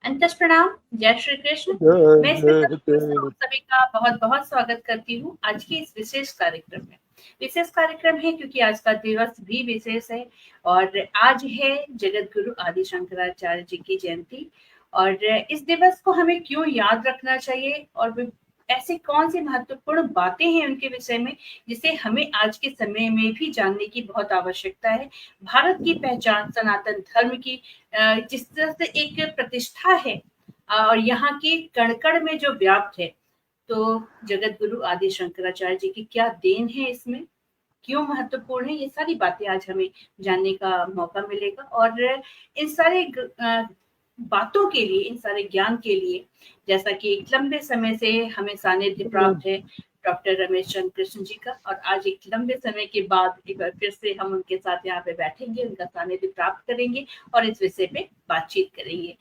अंतस प्रणाम। जय श्री कृष्ण। जय मैं इसमें जय आप जय। सभी का बहुत बहुत स्वागत करती हूँ आज के इस विशेष कार्यक्रम में। विशेष कार्यक्रम है क्योंकि आज का दिवस भी विशेष है और आज है जगत गुरु आदि शंकराचार्य जी की जयंती। और इस दिवस को हमें क्यों याद रखना चाहिए और ऐसी कौन सी महत्वपूर्ण बातें हैं उनके विषय में जिसे हमें आज के समय में भी जानने की बहुत आवश्यकता है। भारत की पहचान सनातन धर्म की जिस तरह से एक प्रतिष्ठा है और यहाँ की कण-कण में जो व्याप्त है, तो जगत गुरु आदि शंकराचार्य जी की क्या देन है इसमें, क्यों महत्वपूर्ण है, ये सारी बातें आज हमें जानने का मौका मिलेगा। और इन सारे बातों के लिए, इन सारे ज्ञान के लिए, जैसा कि एक लंबे समय से हमें सानिध्य प्राप्त है डॉक्टर रमेश चंद्र कृष्ण जी का, और आज एक लंबे समय के बाद एक बार फिर से हम उनके साथ यहाँ पे बैठेंगे, उनका सानिध्य प्राप्त करेंगे और इस विषय पे बातचीत करेंगे।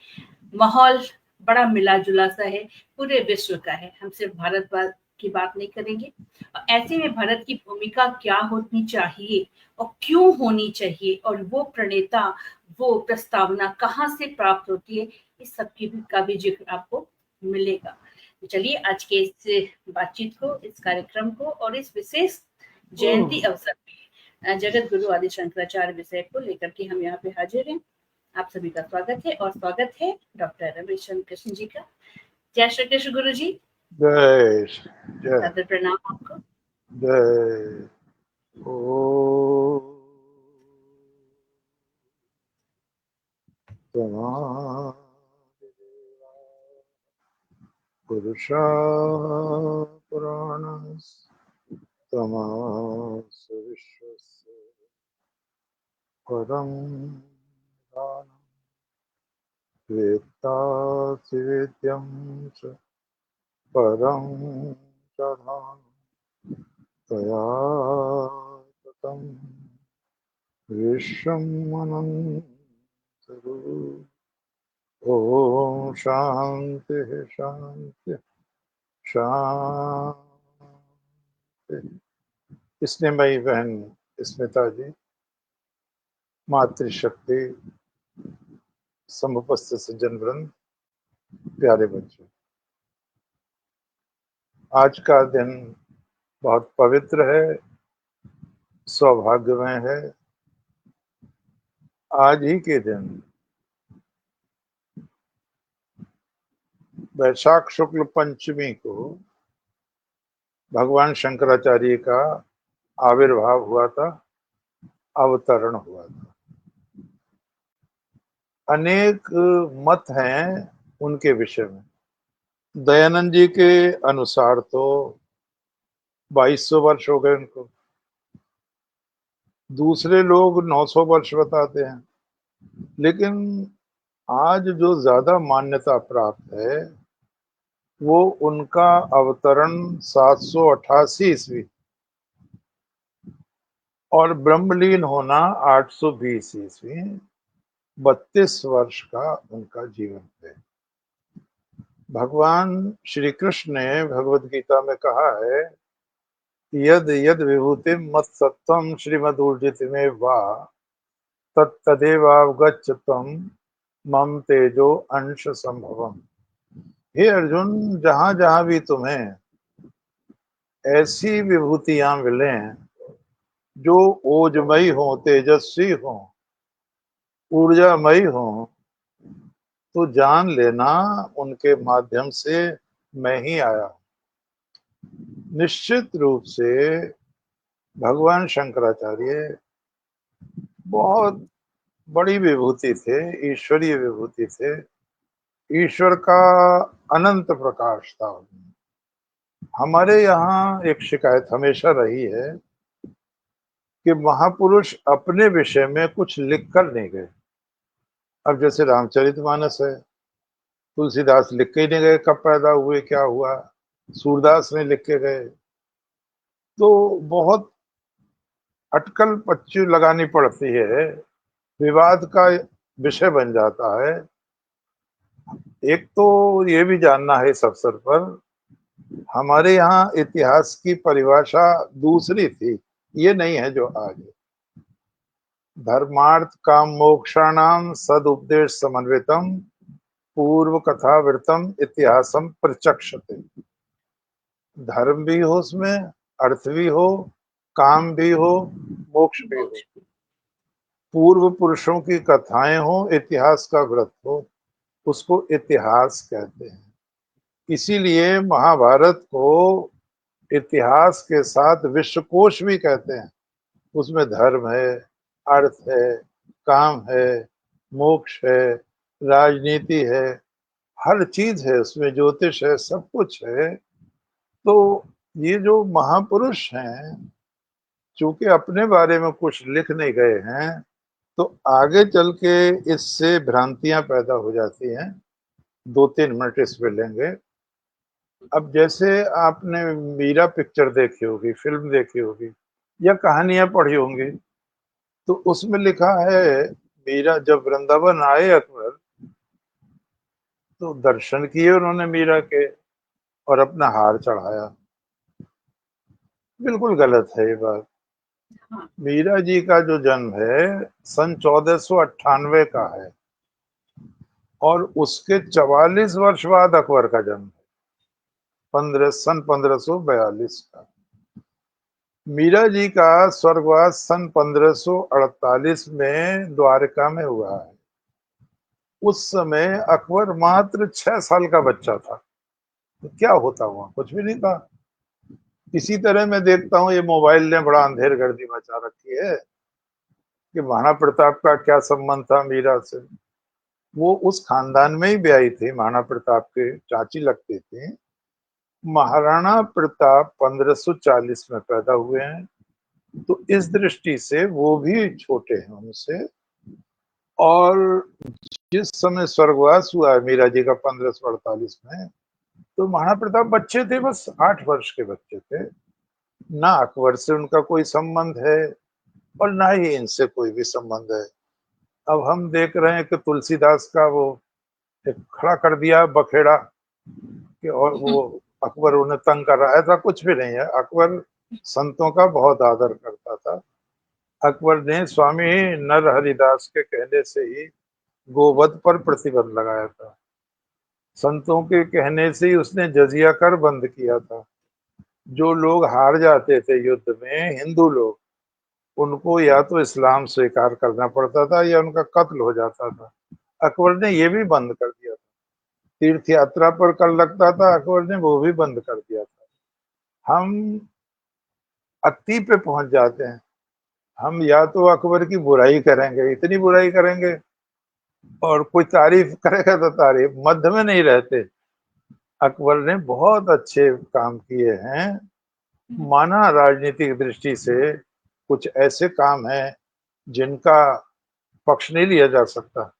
माहौल बड़ा मिला-जुला सा है, पूरे विश्व का है, हम सिर्फ भारत की बात नहीं करेंगे। ऐसे में भारत की भूमिका क्या होनी चाहिए और क्यों होनी चाहिए, और वो प्रणेता, वो प्रस्तावना कहाँ से प्राप्त होती है, इस सब की का भी जिक्र आपको मिलेगा। तो चलिए आज के इस बातचीत को, इस कार्यक्रम को और इस विशेष जयंती अवसर पे जगत गुरु आदि शंकराचार्य विषय को लेकर के हम यहाँ पे हाजिर हैं। आप सभी का स्वागत है और स्वागत है डॉक्टर रमेश चंद्र कृष्ण जी का। जय श्री कृष्ण गुरु जी। जय जय सादर प्रणाम आपको। जय। ओ पुरुषा पुराणस् तमास विश्वस्य परं दानं वेत्तासि वेद्यं च परं च धाम तया ततं विश्वमनन्तरूप। ओम शांति शांति शांति। स्नेहमयी बहन स्मिता जी, मातृशक्ति, समुपस्थित सज्जन वृंद, प्यारे बच्चों, आज का दिन बहुत पवित्र है, सौभाग्यमय है। आज ही के दिन वैशाख शुक्ल पंचमी को भगवान शंकराचार्य का आविर्भाव हुआ था, अवतरण हुआ था। अनेक मत हैं उनके विषय में। दयानंद जी के अनुसार तो 2200 वर्ष हो गए उनको, दूसरे लोग 900 वर्ष बताते हैं, लेकिन आज जो ज्यादा मान्यता प्राप्त है वो उनका अवतरण 788 ईस्वी और ब्रह्मलीन होना 820 ईस्वी, 32 वर्ष का उनका जीवन है। भगवान श्री कृष्ण ने भगवद गीता में कहा है, यद यद विभूतिम मत सत्वम श्रीमदूर्जित में वा तत्तदेवावगच्छ त्वं मम तेजो अंश संभवम। हे अर्जुन, जहां जहां भी तुम्हें ऐसी विभूतियां मिलें जो ओजमयी हो, तेजस्वी हो, ऊर्जामयी हो, तो जान लेना उनके माध्यम से मैं ही आया। निश्चित रूप से भगवान शंकराचार्य बहुत बड़ी विभूति थे, ईश्वरीय विभूति थे। ईश्वर का अनंत प्रकाश था। हमारे यहाँ एक शिकायत हमेशा रही है कि महापुरुष अपने विषय में कुछ लिख कर नहीं गए। अब जैसे रामचरितमानस है, तुलसीदास लिख के ही नहीं गए कब पैदा हुए, क्या हुआ, सूरदास ने लिख के गए, तो बहुत अटकल पच्ची लगानी पड़ती है, विवाद का विषय बन जाता है। एक तो ये भी जानना है इस अवसर पर, हमारे यहाँ इतिहास की परिभाषा दूसरी थी, ये नहीं है जो आज है। धर्मार्थ काम मोक्षाणाम सद उपदेश समन्वितम पूर्व कथावृतम इतिहासम प्रचक्षते। धर्म भी हो उसमें, अर्थ भी हो, काम भी हो, मोक्ष भी हो। मोक्ष। पूर्व पुरुषों की कथाएं हो, इतिहास का व्रत हो, उसको इतिहास कहते हैं। इसीलिए महाभारत को इतिहास के साथ विश्वकोश भी कहते हैं। उसमें धर्म है, अर्थ है, काम है, मोक्ष है, राजनीति है, हर चीज है उसमें, ज्योतिष है, सब कुछ है। तो ये जो महापुरुष हैं, चूंकि अपने बारे में कुछ लिख नहीं गए हैं, तो आगे चल के इससे भ्रांतियां पैदा हो जाती हैं। 2-3 मिनट इस पे लेंगे। अब जैसे आपने मीरा पिक्चर देखी होगी, फिल्म देखी होगी, या कहानियां पढ़ी होंगी, तो उसमें लिखा है मीरा जब वृंदावन आए अकबर, तो दर्शन किए उन्होंने मीरा के और अपना हार चढ़ाया। बिल्कुल गलत है ये बात। हाँ। मीरा जी का जो जन्म है सन 1498 का है, और उसके 44 वर्ष बाद अकबर का जन्म है, 1542 का। मीरा जी का स्वर्गवास सन 1548 में द्वारका में हुआ है। उस समय अकबर मात्र 6 साल का बच्चा था। तो क्या होता हुआ, कुछ भी नहीं था। इसी तरह मैं देखता हूँ ये मोबाइल ने बड़ा अंधेरगर्दी मचा रखी है कि महाराणा प्रताप का क्या संबंध था मीरा से। वो उस खानदान में ही ब्याही थी, महाराणा प्रताप के चाची लगती थी। महाराणा प्रताप 1540 में पैदा हुए हैं, तो इस दृष्टि से वो भी छोटे हैं उनसे। और जिस समय स्वर्गवास हुआ है मीरा जी का 1548 में, तो महाराणा प्रताप बच्चे थे, बस 8 वर्ष के बच्चे थे। ना अकबर से उनका कोई संबंध है और ना ही इनसे कोई भी संबंध है। अब हम देख रहे हैं कि तुलसीदास का वो एक खड़ा कर दिया बखेड़ा कि और वो अकबर उन्हें तंग कर रहा है। ऐसा कुछ भी नहीं है। अकबर संतों का बहुत आदर करता था। अकबर ने स्वामी नर हरिदास के कहने से ही गोवध पर प्रतिबंध लगाया था। संतों के कहने से ही उसने जजिया कर बंद किया था। जो लोग हार जाते थे युद्ध में, हिंदू लोग, उनको या तो इस्लाम स्वीकार करना पड़ता था या उनका कत्ल हो जाता था। अकबर ने ये भी बंद कर दिया था। तीर्थ यात्रा पर कर लगता था, अकबर ने वो भी बंद कर दिया था। हम अति पे पहुंच जाते हैं। हम या तो अकबर की बुराई करेंगे, इतनी बुराई करेंगे, और कोई तारीफ करेगा तो तारीफ, मध्य में नहीं रहते। अकबर ने बहुत अच्छे काम किए हैं। माना राजनीतिक दृष्टि से कुछ ऐसे काम हैं जिनका पक्ष नहीं लिया जा सकता,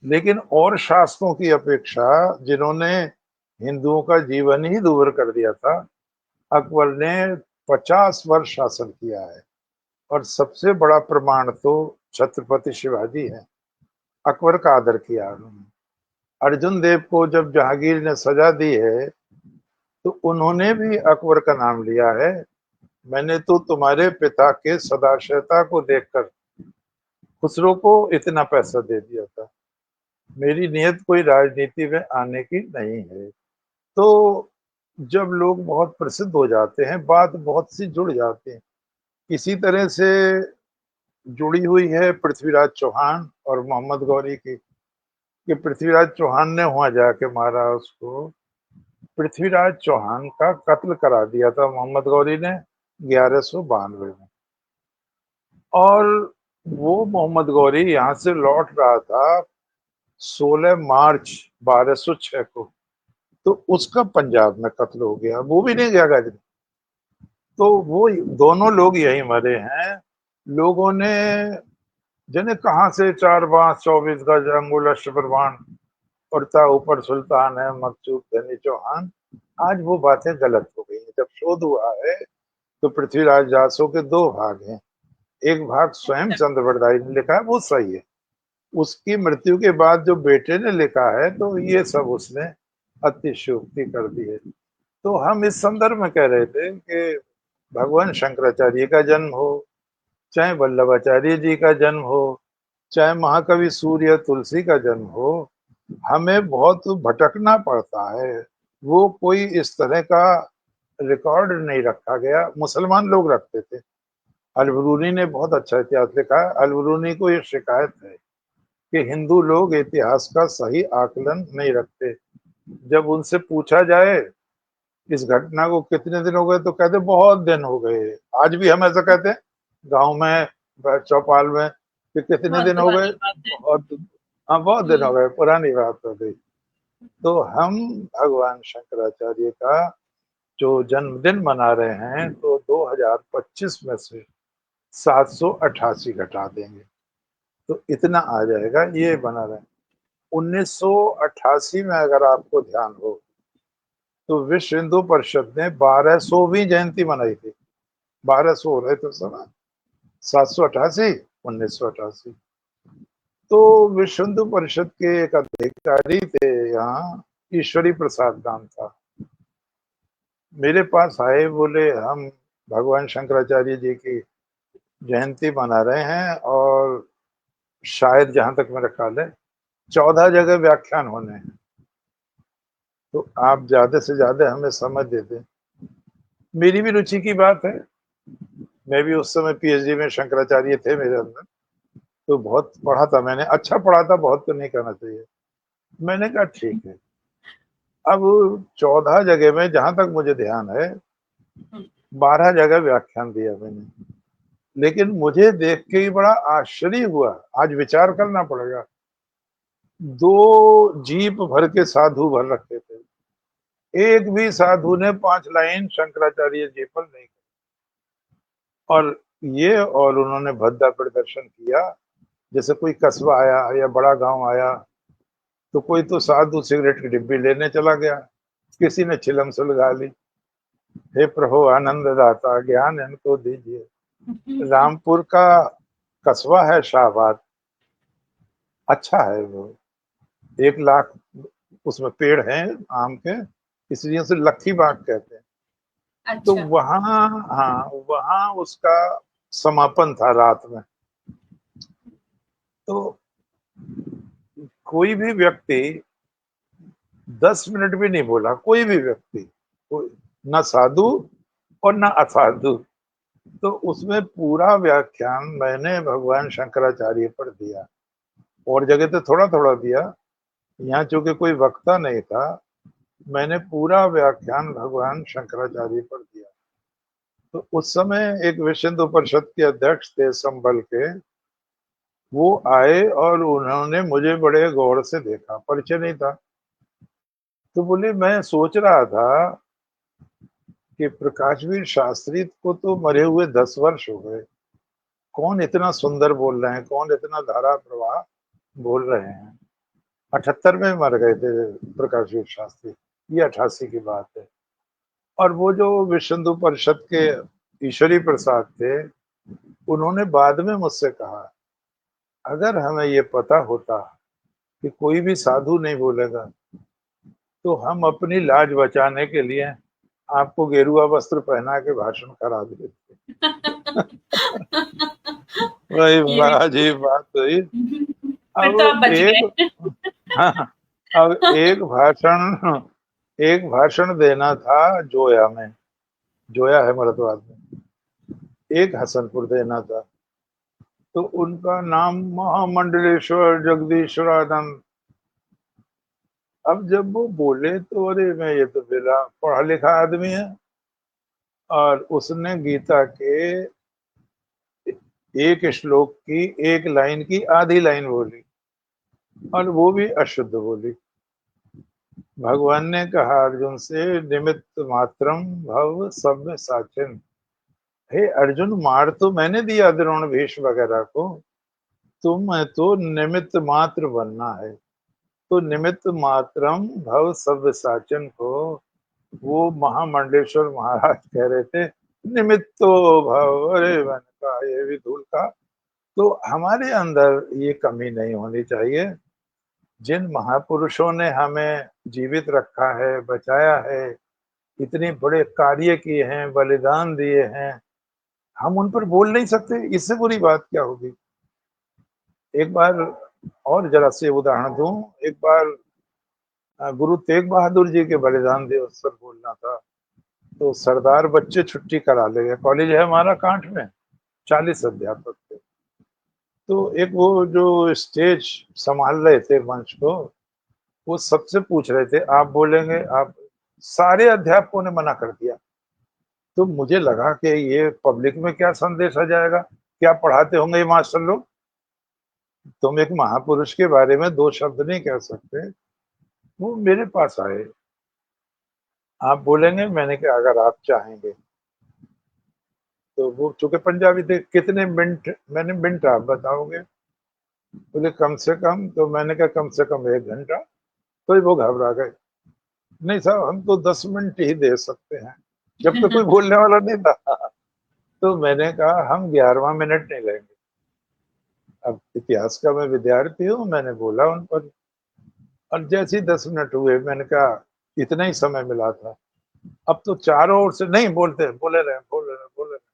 लेकिन और शासकों की अपेक्षा जिन्होंने हिंदुओं का जीवन ही दूभर कर दिया था, अकबर ने 50 वर्ष शासन किया है। और सबसे बड़ा प्रमाण तो छत्रपति शिवाजी है। अकबर का आदर किया उन्होंने। अर्जुन देव को जब जहांगीर ने सजा दी है, तो उन्होंने भी अकबर का नाम लिया है। मैंने तो तुम्हारे पिता के सदाशयता को देखकर खुसरो को इतना पैसा दे दिया था। मेरी नियत कोई राजनीति में आने की नहीं है। तो जब लोग बहुत प्रसिद्ध हो जाते हैं, बात बहुत सी जुड़ जाती है। इसी तरह से जुड़ी हुई है पृथ्वीराज चौहान और मोहम्मद गौरी की, कि पृथ्वीराज चौहान ने वहां जाके मारा उसको। पृथ्वीराज चौहान का कत्ल करा दिया था मोहम्मद गौरी ने 1192 में। और वो मोहम्मद गौरी यहाँ से लौट रहा था 16 मार्च 1206 को, तो उसका पंजाब में कत्ल हो गया। वो भी नहीं गया गाजी। तो वो दोनों लोग यही मरे हैं। लोगों ने जने कहा से 4 बांस 24 गज अंगुल अष्टप्रभाण उड़ता ऊपर सुल्तान है मकसूद धनी चौहान। आज वो बातें गलत हो गई हैं। जब शोध हुआ है तो पृथ्वीराज जासो के 2 भाग हैं। एक भाग स्वयं चंद्रवरदाई ने लिखा है, वो सही है। उसकी मृत्यु के बाद जो बेटे ने लिखा है, तो ये सब उसने अतिशयोक्ति कर दी है। तो हम इस संदर्भ में कह रहे थे कि भगवान शंकराचार्य का जन्म हो, चाहे वल्लभाचार्य जी का जन्म हो, चाहे महाकवि सूर्य तुलसी का जन्म हो, हमें बहुत भटकना पड़ता है। वो कोई इस तरह का रिकॉर्ड नहीं रखा गया, मुसलमान लोग रखते थे। अल-बरूनी ने बहुत अच्छा इतिहास लिखा है। अल-बरूनी को ये शिकायत है कि हिंदू लोग इतिहास का सही आकलन नहीं रखते। जब उनसे पूछा जाए इस घटना को कितने दिन हो गए, तो कहते बहुत दिन हो गए। आज भी हम ऐसा कहते हैं गांव में, चौपाल में, कि कितने बहुत दिन हो गए। पुरानी बात है। बहुत, हाँ बहुत दिन हो हम्म। गए, पुरानी बात हो गई। तो हम भगवान शंकराचार्य का जो जन्मदिन मना रहे हैं, तो 2025 में से 788 घटा देंगे तो इतना आ जाएगा, ये बना रहे। 1988 में अगर आपको ध्यान हो, तो विश्व हिंदू परिषद ने 1200वीं जयंती मनाई थी। 1200 हो रहे तो समय, 788, 1988। तो विश्व हिंदू परिषद के एक अधिकारी थे यहाँ, ईश्वरी प्रसाद नाम था। मेरे पास आए, बोले हम भगवान शंकराचार्य जी की जयंती मना रहे हैं, और शायद जहां तक मेरा ख्याल है 14 जगह व्याख्यान होने हैं, तो आप ज्यादा से ज्यादा हमें समय दे दें। मेरी भी रुचि की बात है, मैं भी उस समय पीएचडी में शंकराचार्य थे मेरे अंदर, तो बहुत पढ़ा था मैंने, अच्छा पढ़ा था, बहुत तो नहीं कहना चाहिए। मैंने कहा ठीक है। अब 14 जगह में जहां तक मुझे ध्यान है, 12 जगह व्याख्यान दिया मैंने। लेकिन मुझे देख के ही बड़ा आश्चर्य हुआ, आज विचार करना पड़ेगा। 2 जीप भर के साधु भर रखे थे, एक भी साधु ने 5 लाइन शंकराचार्य जी पर नहीं की। और ये, और उन्होंने भद्दा प्रदर्शन किया। जैसे कोई कस्बा आया या बड़ा गांव आया, तो कोई तो साधु सिगरेट की डिब्बी लेने चला गया, किसी ने चिलम सुलगा ली, हे प्रभु आनंद दाता ज्ञान इनको दीजिए। रामपुर का कस्बा है शाहबाद, अच्छा है वो, 1 लाख उसमें पेड़ हैं आम के, इसलिए उसे लक्की बाग कहते हैं। तो अच्छा। वहां, हाँ वहां उसका समापन था रात में। तो कोई भी व्यक्ति 10 मिनट भी नहीं बोला, कोई भी व्यक्ति, कोई, न साधु और न असाधु। तो उसमें पूरा व्याख्यान मैंने भगवान शंकराचार्य पर दिया, और जगह तो थोड़ा थोड़ा दिया। यहाँ चूंकि कोई वक्ता नहीं था, मैंने पूरा व्याख्यान भगवान शंकराचार्य पर दिया। तो उस समय एक विश्व हिंदू परिषद के अध्यक्ष थे संभल के, वो आए और उन्होंने मुझे बड़े गौर से देखा, परिचय नहीं था। तो बोले मैं सोच रहा था कि प्रकाशवीर शास्त्री को तो मरे हुए 10 वर्ष हो गए, कौन इतना सुंदर बोल रहे हैं, कौन इतना धारा प्रवाह बोल रहे हैं। 78 में मर गए थे प्रकाशवीर शास्त्री, ये 88 की बात है। और वो जो विश्व हिंदू परिषद के ईश्वरी प्रसाद थे, उन्होंने बाद में मुझसे कहा, अगर हमें ये पता होता कि कोई भी साधु नहीं बोलेगा, तो हम अपनी लाज बचाने के लिए आपको गेरुआ वस्त्र पहना के भाषण करा देते। वही ये बड़ा भी अजीब बात हुई। फिर तो आप अब बच एक, गए। हाँ, अब एक भाषण देना था जोया में, जोया है मरदवाद में, एक हसनपुर देना था। तो उनका नाम महामंडलेश्वर जगदीश्वरानंद। अब जब वो बोले तो अरे मैं, ये तो बेला पढ़ा लिखा आदमी है, और उसने गीता के एक श्लोक की एक लाइन की आधी लाइन बोली, और वो भी अशुद्ध बोली। भगवान ने कहा अर्जुन से, निमित्त मात्रम भव सव्य साचिन। हे अर्जुन, मार तो मैंने दिया द्रोण भीष्म वगैरह को, तुम्हें तो निमित्त मात्र बनना है। तो निमित्त मात्रम भव सव्य साचन को वो महामंडलेश्वर महाराज कह रहे थे, निमित्तो भव। अरे मैंने कहा ये भी धूल का। तो हमारे अंदर ये कमी नहीं होनी चाहिए। जिन महापुरुषों ने हमें जीवित रखा है, बचाया है, इतने बड़े कार्य किए हैं, बलिदान दिए हैं, हम उन पर बोल नहीं सकते, इससे बुरी बात क्या होगी। एक बार और जरा से उदाहरण दूं, एक बार गुरु तेग बहादुर जी के बलिदान दिवस पर बोलना था, तो सरदार बच्चे छुट्टी करा ले गए। कॉलेज है हमारा कांठ में, 40 अध्यापक थे। तो एक वो जो स्टेज संभाल रहे थे मंच को, वो सबसे पूछ रहे थे आप बोलेंगे आप। सारे अध्यापकों ने मना कर दिया। तो मुझे लगा कि ये पब्लिक में क्या संदेश आ जाएगा, क्या पढ़ाते होंगे ये मास्टर लोग, तुम एक महापुरुष के बारे में दो शब्द नहीं कह सकते। वो मेरे पास आए, आप बोलेंगे, मैंने कहा अगर आप चाहेंगे। तो वो चूंकि पंजाबी थे, कितने मिनट, मैंने मिनट आप बताओगे, बोले कम से कम। तो मैंने कहा कम से कम 1 घंटा। तो वो घबरा गए, नहीं साहब हम तो 10 मिनट ही दे सकते हैं, जब तक कोई बोलने वाला नहीं था। तो मैंने कहा हम 11वां मिनट नहीं लेंगे। अब इतिहास का मैं विद्यार्थी हूँ, मैंने बोला उन पर। और जैसे ही 10 मिनट हुए, मैंने कहा इतना ही समय मिला था, अब तो चारों ओर से नहीं बोलते, बोले रहे बोले रहे बोले रहे।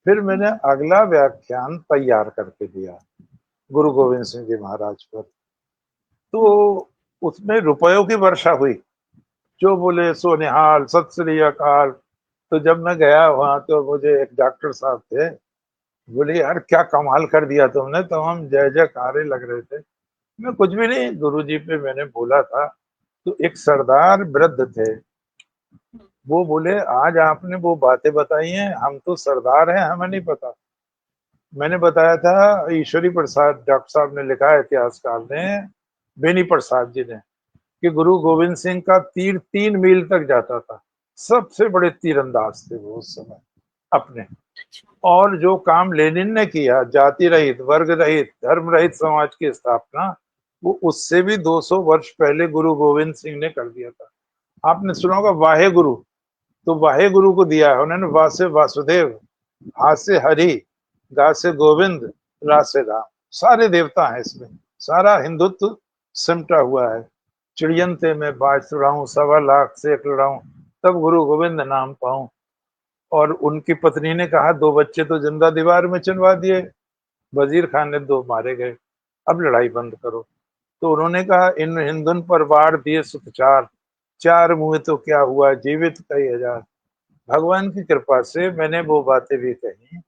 फिर मैंने अगला व्याख्यान तैयार करके दिया गुरु गोविंद सिंह जी महाराज पर। तो उसमें रुपयों की वर्षा हुई, जो बोले सो निहाल, सत श्री अकाल। तो जब मैं गया वहां, तो मुझे एक डॉक्टर साहब थे, बोले यार क्या कमाल कर दिया तुमने, तो हम जय जयकारे लग रहे थे। मैं कुछ भी नहीं, गुरु जी पे मैंने बोला था। तो एक सरदार वृद्ध थे, वो बोले आज आपने वो बातें बताई हैं, हम तो सरदार हैं, हमें नहीं पता। मैंने बताया था, ईश्वरी प्रसाद डॉक्टर साहब ने लिखा है इतिहासकार ने, बेनी प्रसाद जी ने, कि गुरु गोविंद सिंह का तीर 3 मील तक जाता था। सबसे बड़े तीरंदाज थे वो उस समय अपने। और जो काम लेनिन ने किया, जाति रहित, वर्ग रहित, धर्म रहित समाज की स्थापना, वो उससे भी 200 वर्ष पहले गुरु गोविंद सिंह ने कर दिया था। आपने सुना होगा वाहे गुरु, तो वाहे गुरु को दिया है उन्होंने। वा से वासुदेव, हा से हरि, गा से गोविंद, रा से राम, सारे देवता हैं इसमें, सारा हिंदुत्व सिमटा हुआ है। चिड़ियंते में बाज तुड़ाऊं, 1.25 लाख से एक लड़ाऊं, तब गुरु गोविंद नाम पाऊं। और उनकी पत्नी ने कहा 2 बच्चे तो जिंदा दीवार में चिनवा दिए, वजीर खान ने 2 मारे गए, अब लड़ाई बंद करो। तो उन्होंने कहा इन हिंदुन पर वार दिए सुख चार, चार मुंह तो क्या हुआ जीवित कई हजार। भगवान की कृपा से मैंने वो बातें भी कही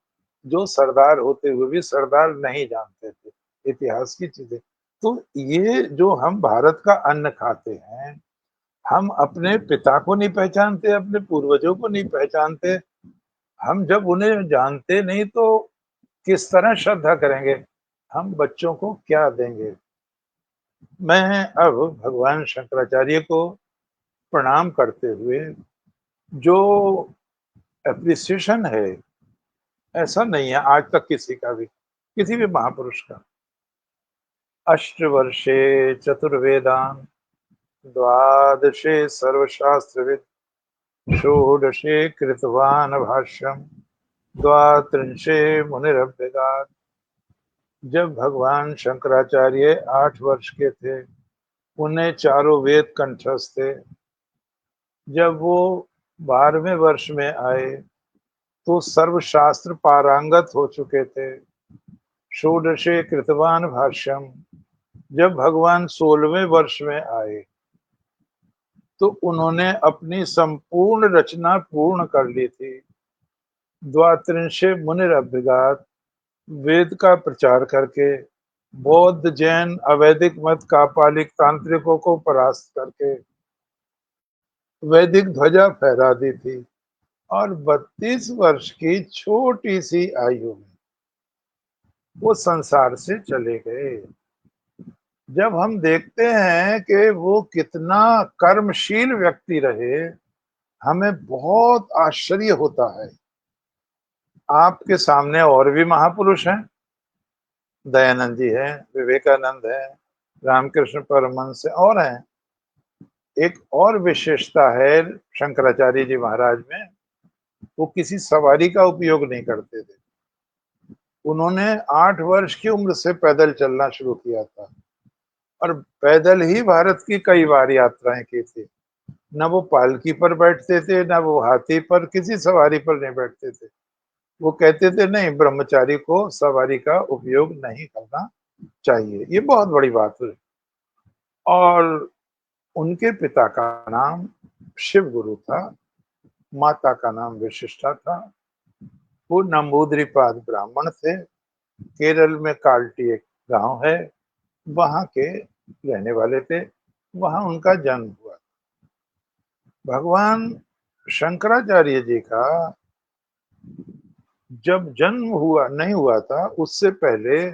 जो सरदार होते हुए भी सरदार नहीं जानते थे, इतिहास की चीजें। तो ये जो हम भारत का अन्न खाते हैं, हम अपने पिता को नहीं पहचानते, अपने पूर्वजों को नहीं पहचानते। हम जब उन्हें जानते नहीं तो किस तरह श्रद्धा करेंगे, हम बच्चों को क्या देंगे। मैं अब भगवान शंकराचार्य को प्रणाम करते हुए, जो एप्रिसिएशन है, ऐसा नहीं है आज तक किसी का भी, किसी भी महापुरुष का। अष्टवर्षे चतुर्वेदान, द्वादशे सर्वशास्त्रविद, षोडशे कृतवान भाष्यम, द्वात्रिंशे मुनिरभ्यगात्। जब भगवान शंकराचार्य 8 वर्ष के थे, उन्हें चारों वेद कंठस्थ थे। जब वो 12वें वर्ष में आए, तो सर्वशास्त्र पारंगत हो चुके थे। षोडशे कृतवान भाष्यम, जब भगवान 16वें वर्ष में आए, तो उन्होंने अपनी संपूर्ण रचना पूर्ण कर ली थी। द्वात्रिंशे मुनिरभ्यगात्, वेद का प्रचार करके, बौद्ध जैन अवैदिक मत कापालिक तांत्रिकों को परास्त करके वैदिक ध्वजा फहरा दी थी। और 32 वर्ष की छोटी सी आयु में वो संसार से चले गए। जब हम देखते हैं कि वो कितना कर्मशील व्यक्ति रहे, हमें बहुत आश्चर्य होता है। आपके सामने और भी महापुरुष हैं, दयानंद जी हैं, विवेकानंद हैं, रामकृष्ण परमहंस और हैं। एक और विशेषता है शंकराचार्य जी महाराज में, वो किसी सवारी का उपयोग नहीं करते थे। उन्होंने 8 वर्ष की उम्र से पैदल चलना शुरू किया था, और पैदल ही भारत की कई बार यात्राएं की थी। न वो पालकी पर बैठते थे, न वो हाथी पर, किसी सवारी पर नहीं बैठते थे। वो कहते थे नहीं, ब्रह्मचारी को सवारी का उपयोग नहीं करना, चाहिए, ये बहुत बड़ी बात है। और उनके पिता का नाम शिव गुरु था, माता का नाम विशिष्टा था। वो नंबूद्रिपाद ब्राह्मण थे। केरल में काल्टी एक गांव है, वहां के रहने वाले थे। वहां उनका जन्म हुआ। भगवान शंकराचार्य जी का जब जन्म हुआ नहीं हुआ था, उससे पहले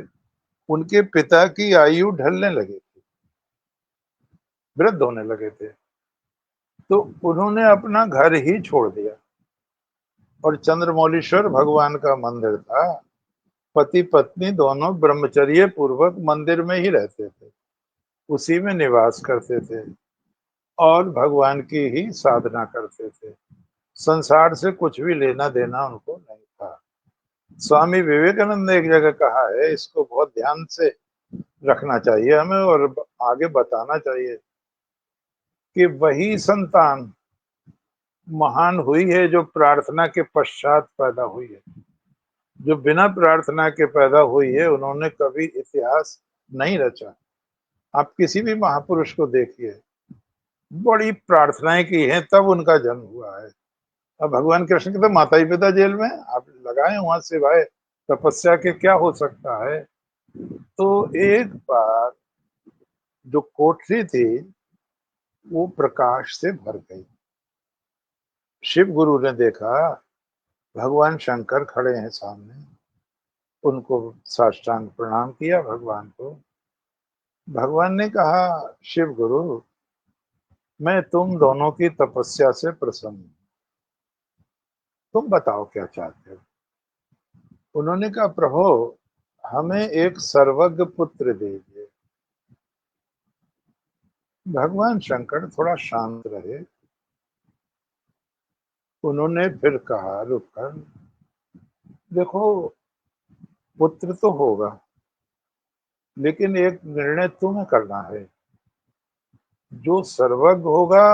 उनके पिता की आयु ढलने लगी थी, वृद्ध होने लगे थे। तो उन्होंने अपना घर ही छोड़ दिया और चंद्रमौलीश्वर भगवान का मंदिर था। पति पत्नी दोनों ब्रह्मचर्य पूर्वक मंदिर में ही रहते थे, उसी में निवास करते थे और भगवान की ही साधना करते थे। संसार से कुछ भी लेना देना उनको नहीं था। स्वामी विवेकानंद ने एक जगह कहा है, इसको बहुत ध्यान से रखना चाहिए हमें और आगे बताना चाहिए, कि वही संतान महान हुई है जो प्रार्थना के पश्चात पैदा हुई है। जो बिना प्रार्थना के पैदा हुई है, उन्होंने कभी इतिहास नहीं रचा। आप किसी भी महापुरुष को देखिए, बड़ी प्रार्थनाएं की हैं तब उनका जन्म हुआ है। अब भगवान कृष्ण के तो माता ही पिता जेल में, आप लगाए वहां सिवाय तपस्या के क्या हो सकता है। तो एक बार जो कोठरी थी वो प्रकाश से भर गई। शिव गुरु ने देखा भगवान शंकर खड़े हैं सामने, उनको साष्टांग प्रणाम किया भगवान को। भगवान ने कहा, शिव गुरु, मैं तुम दोनों की तपस्या से प्रसन्न हूं, तुम बताओ क्या चाहते हो। उन्होंने कहा, प्रभु, हमें एक सर्वज्ञ पुत्र दीजिए। भगवान शंकर थोड़ा शांत रहे। उन्होंने फिर कहा रुककर, देखो, पुत्र तो होगा, लेकिन एक निर्णय तुम्हें करना है। जो सर्वज्ञ होगा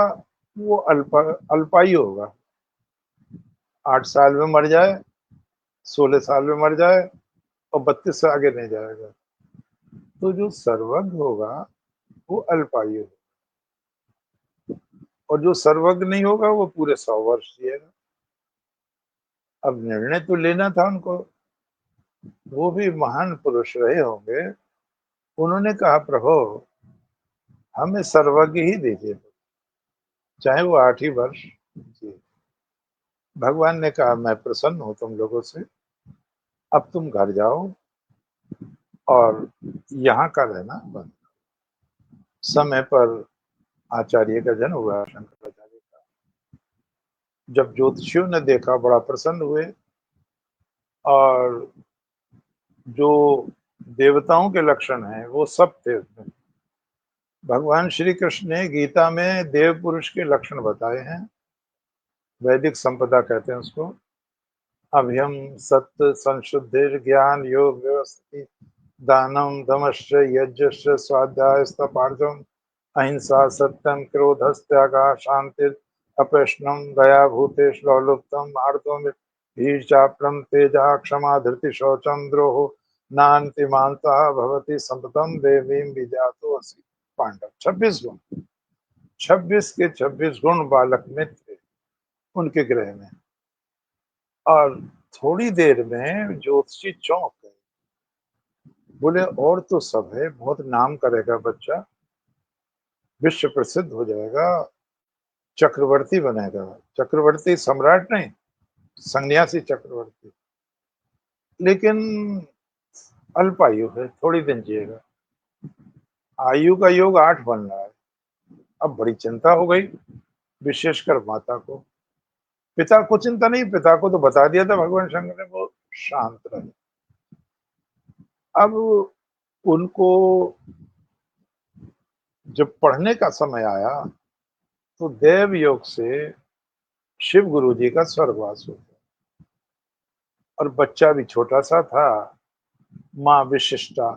वो अल्पायु होगा। 8 साल में मर जाए, 16 साल में मर जाए और 32 से आगे नहीं जाएगा। तो जो सर्वज्ञ होगा वो अल्पायु, और जो सर्वज्ञ नहीं होगा वो पूरे 100 वर्ष जिएगा। अब निर्णय तो लेना था उनको, वो भी महान पुरुष रहे होंगे। उन्होंने कहा, प्रभु, हमें सर्वज्ञ ही दीजिए, चाहे वो 8 ही वर्ष जिए। भगवान ने कहा, मैं प्रसन्न हूं तुम लोगों से, अब तुम घर जाओ और यहाँ का रहना बंद। समय पर आचार्य का जन्म हुआ, शंकराचार्य का। जब ज्योतिषियों ने देखा, बड़ा प्रसन्न हुए, और जो देवताओं के लक्षण हैं वो सब थे उसमें। भगवान श्री कृष्ण ने गीता में देव पुरुष के लक्षण बताए हैं, वैदिक संपदा कहते हैं उसको। अभयम सत्य संशुद्धि ज्ञान योग व्यवस्थिति दानम दमश्च यज्ञश्च स्वाध्याय तपार्जम अहिंसा सत्यम क्रोधस त्यागा शांति अप्रश्नम दया भूतेश लौलुप्तम आर्दोम चापलम तेजा क्षमा धृति शौचम द्रोह नान्ति मानता भवति संपतम देवीं विजातो असि। पांडव 26 गुण, 26 के 26 गुण बालक में थे उनके ग्रह में। और थोड़ी देर में ज्योतिषी चौंक गए, बोले और तो सब है, बहुत नाम करेगा बच्चा, विश्व प्रसिद्ध हो जाएगा, चक्रवर्ती बनेगा। चक्रवर्ती सम्राट नहीं, सन्यासी चक्रवर्ती। लेकिन अल्पायु है, थोड़ी दिन जिएगा। आयु का योग 8 बन रहा है। अब बड़ी चिंता हो गई, विशेषकर माता को। पिता को चिंता नहीं, पिता को तो बता दिया था भगवान शंकर ने, वो शांत रहे। अब उनको जब पढ़ने का समय आया तो देव योग से शिव गुरु जी का स्वर्गवास हो गया, और बच्चा भी छोटा सा था। माँ विशिष्टा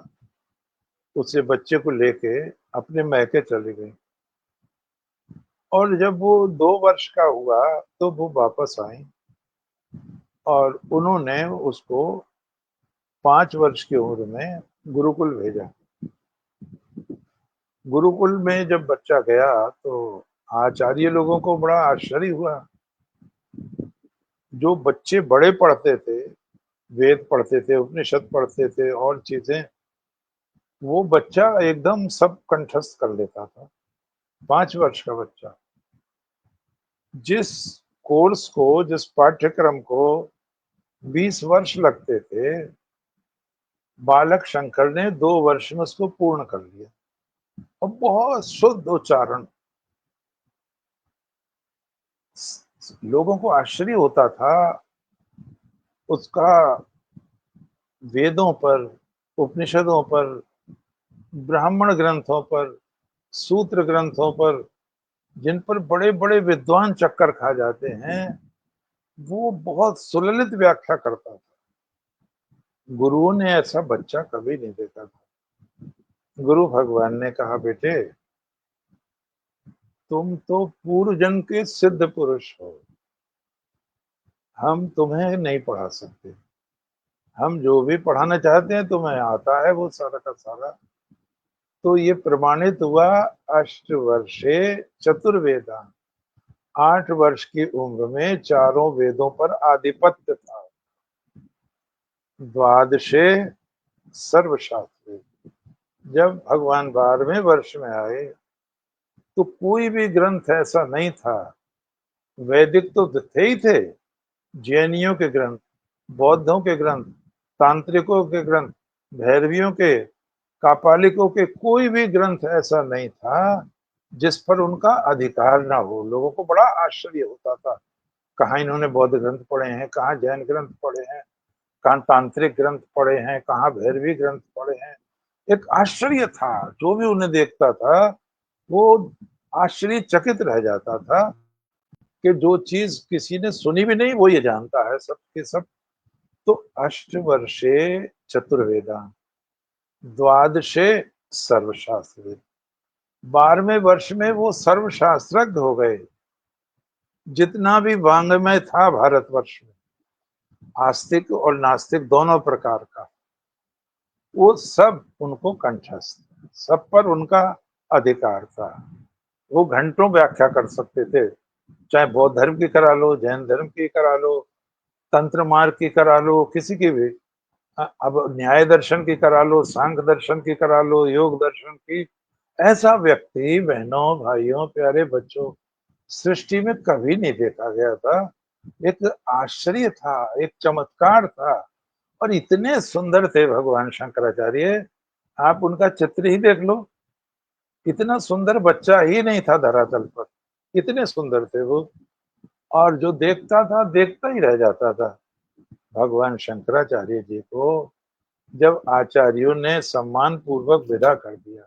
उसे बच्चे को लेके अपने मैके चली गई, और जब वो 2 वर्ष का हुआ तो वो वापस आई, और उन्होंने उसको 5 वर्ष की उम्र में गुरुकुल भेजा। गुरुकुल में जब बच्चा गया तो आचार्य लोगों को बड़ा आश्चर्य हुआ। जो बच्चे बड़े पढ़ते थे, वेद पढ़ते थे, उपनिषद पढ़ते थे और चीजें, वो बच्चा एकदम सब कंठस्थ कर लेता था। 5 वर्ष का बच्चा जिस कोर्स को, जिस पाठ्यक्रम को 20 वर्ष लगते थे, बालक शंकर ने 2 वर्ष में उसको पूर्ण कर लिया। और बहुत शुद्ध उच्चारण, लोगों को आश्चर्य होता था उसका। वेदों पर, उपनिषदों पर, ब्राह्मण ग्रंथों पर, सूत्र ग्रंथों पर, जिन पर बड़े बड़े विद्वान चक्कर खा जाते हैं, वो बहुत सुललित व्याख्या करता था। गुरुओं ने ऐसा बच्चा कभी नहीं देखा था। गुरु भगवान ने कहा, बेटे तुम तो पूर्व जन्म के सिद्ध पुरुष हो, हम तुम्हें नहीं पढ़ा सकते। हम जो भी पढ़ाना चाहते हैं तुम्हें आता है वो सारा का सारा। तो ये प्रमाणित हुआ 8 वर्षे चतुर्वेदा। 8 वर्ष की उम्र में चारों वेदों पर आधिपत्य था। द्वादशे सर्वशास्त्र। जब भगवान 12वें वर्ष में आए तो कोई भी ग्रंथ ऐसा नहीं था। वैदिक तो थे ही थे, जैनियों के ग्रंथ, बौद्धों के ग्रंथ, तांत्रिकों के ग्रंथ, भैरवियों के, कापालिकों के, कोई भी ग्रंथ ऐसा नहीं था जिस पर उनका अधिकार ना हो। लोगों को बड़ा आश्चर्य होता था, कहाँ इन्होंने बौद्ध ग्रंथ पढ़े हैं, कहाँ जैन ग्रंथ पढ़े हैं, कहाँ तांत्रिक ग्रंथ पढ़े हैं, कहाँ भैरवी ग्रंथ पढ़े हैं। एक आश्चर्य था, जो भी उन्हें देखता था वो आश्चर्यचकित रह जाता था कि जो चीज किसी ने सुनी भी नहीं वो ये जानता है सब के सब। तो अष्टवर्षे चतुर्वेदा, द्वादशे सर्वशास्त्र। 12वें वर्ष में वो सर्वशास्त्रज्ञ हो गए। जितना भी वांग्मय था भारतवर्ष में, आस्तिक और नास्तिक दोनों प्रकार का, वो सब उनको कंठस्थ, सब पर उनका अधिकार था। वो घंटों व्याख्या कर सकते थे, चाहे बौद्ध धर्म की करा लो, जैन धर्म की करा लो, तंत्र मार्ग की करा लो, किसी की भी। अब न्याय दर्शन की करा लो, सांख्य दर्शन की करा लो, योग दर्शन की। ऐसा व्यक्ति बहनों, भाइयों, प्यारे बच्चों, सृष्टि में कभी नहीं देखा गया था। एक आश्चर्य था, एक चमत्कार था। और इतने सुंदर थे भगवान शंकराचार्य, आप उनका चित्र ही देख लो। इतना सुंदर बच्चा ही नहीं था धरातल पर, इतने सुंदर थे वो। और जो देखता था देखता ही रह जाता था। भगवान शंकराचार्य जी को जब आचार्यों ने सम्मान पूर्वक विदा कर दिया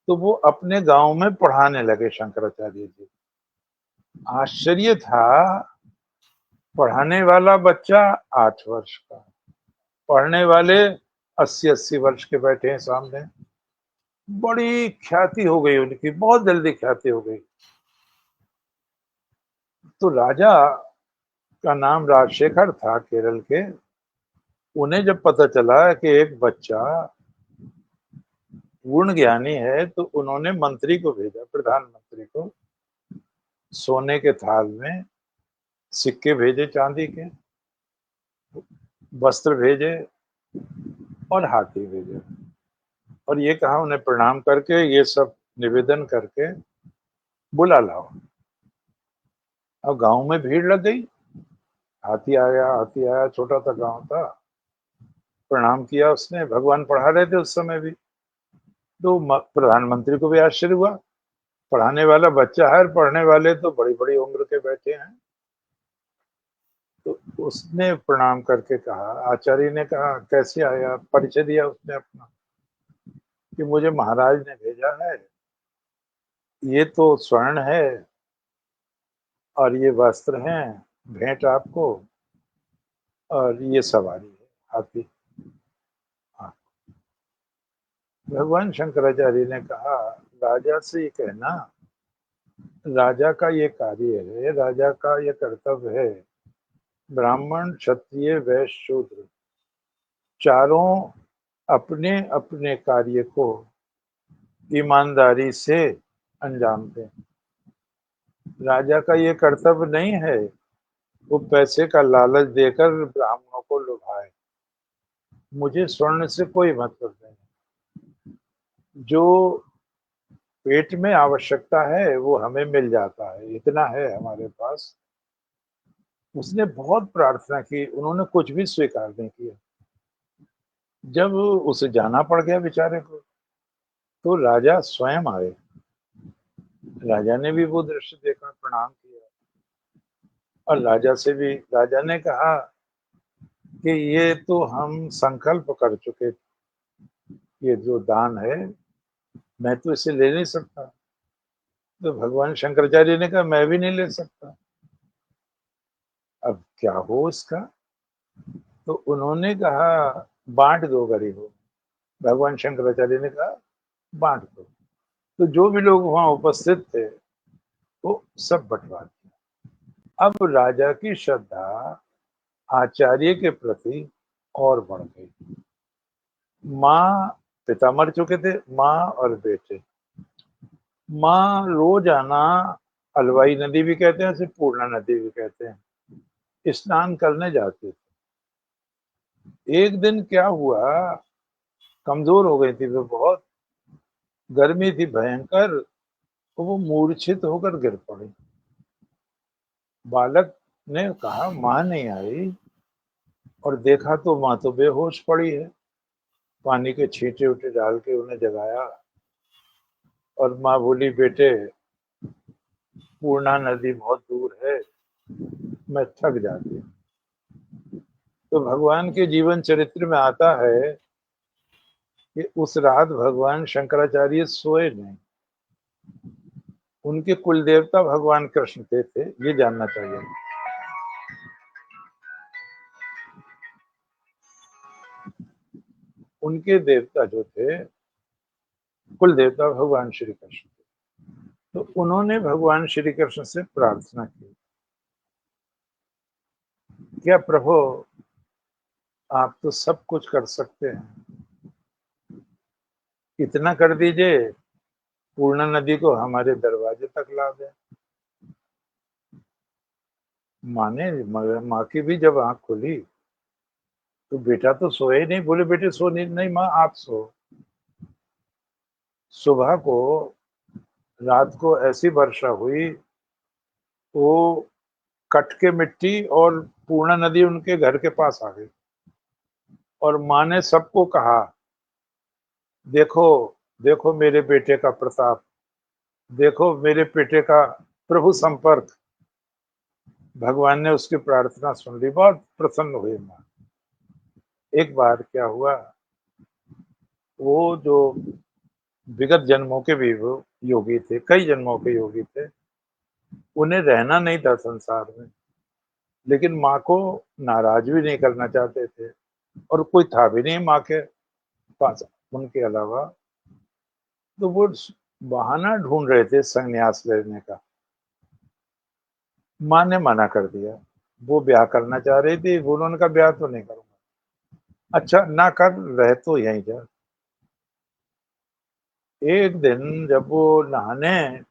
तो वो अपने गांव में पढ़ाने लगे। शंकराचार्य जी, आश्चर्य था, पढ़ाने वाला बच्चा 8 वर्ष का, पढ़ने वाले 80-80 वर्ष के बैठे हैं सामने। बड़ी ख्याति हो गई उनकी, बहुत जल्दी ख्याति हो गई। तो राजा का नाम राजशेखर था, केरल के। उन्हें जब पता चला कि एक बच्चा पूर्ण ज्ञानी है तो उन्होंने मंत्री को भेजा, प्रधानमंत्री को। सोने के थाल में सिक्के भेजे, चांदी के वस्त्र भेजे और हाथी भेजे। और ये कहा उन्हें प्रणाम करके, ये सब निवेदन करके बुला लाओ। अब गांव में भीड़ लग गई। हाथी आया, हाथी आया, छोटा सा गांव था। प्रणाम किया उसने, भगवान पढ़ा रहे थे उस समय भी। तो प्रधानमंत्री को भी आश्चर्य हुआ, पढ़ाने वाला बच्चा है, पढ़ने वाले तो बड़ी बड़ी उम्र के बैठे हैं। तो उसने प्रणाम करके कहा, आचार्य ने कहा कैसे आया, परिचय दिया उसने अपना कि मुझे महाराज ने भेजा है, ये तो स्वर्ण है और ये वस्त्र हैं, भेंट आपको, और ये सवारी है हाथी। हाँ। भगवान शंकराचार्य ने कहा, राजा से ये कहना, राजा का ये कार्य है, राजा का ये कर्तव्य है। ब्राह्मण, क्षत्रिय, वैश्य, शूद्र, चारों अपने अपने कार्य को ईमानदारी से अंजाम दें। राजा का ये कर्तव्य नहीं है वो पैसे का लालच देकर ब्राह्मणों को लुभाए। मुझे स्वर्ण से कोई मतलब नहीं। जो पेट में आवश्यकता है वो हमें मिल जाता है, इतना है हमारे पास। उसने बहुत प्रार्थना की, उन्होंने कुछ भी स्वीकार नहीं किया। जब उसे जाना पड़ गया बेचारे को, तो राजा स्वयं आए। राजा ने भी वो दृश्य देखा, प्रणाम किया, और राजा ने कहा कि ये तो हम संकल्प कर चुके, ये जो दान है मैं तो इसे ले नहीं सकता। तो भगवान शंकराचार्य ने कहा मैं भी नहीं ले सकता, अब क्या हो इसका। तो उन्होंने कहा बांट दो गरीबों। भगवान शंकराचार्य ने कहा बांट दो। तो जो भी लोग वहां उपस्थित थे वो सब बंटवा दिया। अब राजा की श्रद्धा आचार्य के प्रति और बढ़ गई। माँ, पिता मर चुके थे, माँ और बेटे। माँ रोज आना, अलवाई नदी भी कहते हैं, इसे पूर्णा नदी भी कहते हैं, स्नान करने जाते थे। एक दिन क्या हुआ, कमजोर हो गई थी वो बहुत, गर्मी थी भयंकर, तो वो मूर्छित होकर गिर पड़ी। बालक ने कहा माँ नहीं आई, और देखा तो माँ तो बेहोश पड़ी है। पानी के छींटे उटे डाल के उन्हें जगाया, और माँ बोली बेटे पूर्णा नदी बहुत दूर है, मैं थक जाती हूँ। तो भगवान के जीवन चरित्र में आता है कि उस रात भगवान शंकराचार्य सोए नहीं। उनके कुल देवता भगवान कृष्ण थे, ये जानना चाहिए। उनके देवता जो थे, कुल देवता भगवान श्री कृष्ण थे। तो उन्होंने भगवान श्री कृष्ण से प्रार्थना की, क्या प्रभु आप तो सब कुछ कर सकते हैं, इतना कर दीजिए पूर्णा नदी को हमारे दरवाजे तक ला दें। माँ की भी जब आंख खुली तो बेटा तो सोए ही नहीं। बोले बेटे सो नहीं, नहीं माँ आप सो। सुबह को, रात को ऐसी वर्षा हुई, वो कट के मिट्टी और पूर्णा नदी उनके घर के पास आ गई। और माँ ने सबको कहा देखो, देखो मेरे बेटे का प्रताप, देखो मेरे बेटे का प्रभु संपर्क। भगवान ने उसकी प्रार्थना सुन ली, बहुत प्रसन्न हुई माँ। एक बार क्या हुआ, वो जो विगत जन्मों के भी वो योगी थे, कई जन्मों के योगी थे, उन्हें रहना नहीं था संसार में, लेकिन माँ को नाराज भी नहीं करना चाहते थे, और कोई था भी नहीं माँ के पास उनके अलावा। तो वो बहाना ढूंढ रहे थे संन्यास लेने का। माँ ने मना कर दिया। वो ब्याह करना चाह रही थी, उन्होंने कहा ब्याह तो नहीं करूंगा। अच्छा ना कर, रह तो यहीं जा। एक दिन जब वो नहाने